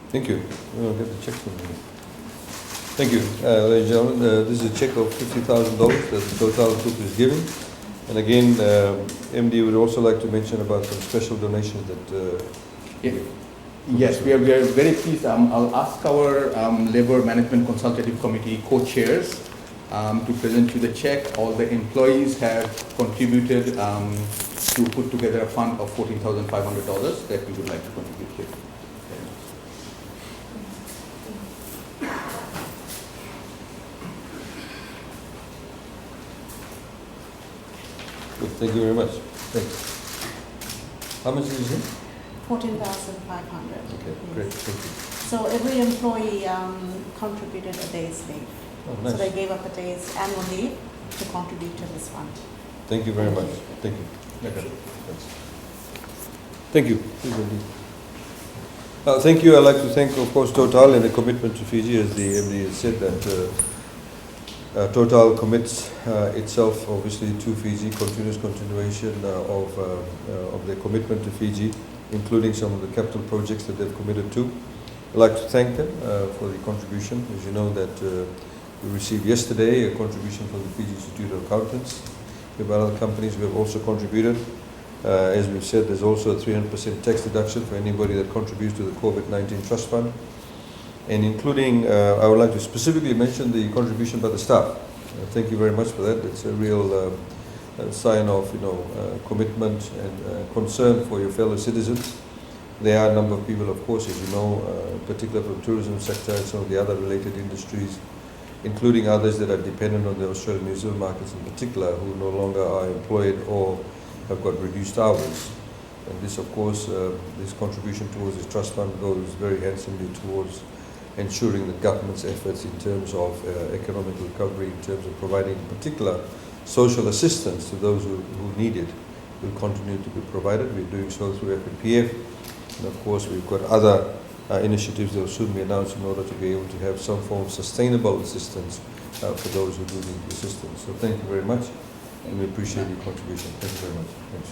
Thank you. We'll get the check from you. Thank you. Ladies and gentlemen, this is a check of $50,000 that the Total Group is giving. And again, MD would also like to mention about some special donations that... Yes, we are very pleased. I'll ask our Labor Management Consultative Committee co-chairs to present you the check. All the employees have contributed to put together a fund of $14,500 that we would like to contribute here. Good, thank you very much. Thanks. How much is it? 14,500. Okay, great, thank you. So every employee contributed a day's leave. Oh, nice. So they gave up a day's annual leave to contribute to this fund. Thank you very much. Thank you. Okay. Thank you. Please, indeed. Thank you. I'd like to thank, of course, Total and the commitment to Fiji, as the MD has said, that Total commits itself, obviously, to Fiji, continuous continuation of their commitment to Fiji, including some of the capital projects that they've committed to. I'd like to thank them for the contribution. As you know, that we received yesterday a contribution from the Fiji Institute of Accountants. We have other companies who have also contributed. As we've said, there's also a 300% tax deduction for anybody that contributes to the COVID-19 Trust Fund. And including, I would like to specifically mention the contribution by the staff. Thank you very much for that. It's a real sign of commitment and concern for your fellow citizens. There are a number of people, of course, as you know, particularly from the tourism sector and some of the other related industries, including others that are dependent on the Australian New Zealand markets in particular, who no longer are employed or have got reduced hours. And this, of course, this contribution towards this trust fund goes very handsomely towards ensuring the government's efforts in terms of economic recovery, in terms of providing particular social assistance to those who need it, will continue to be provided. We're doing so through FNPF. And of course, we've got other initiatives that will soon be announced in order to be able to have some form of sustainable assistance for those who do need assistance. So thank you very much, and we appreciate your contribution. Thank you very much. Thanks.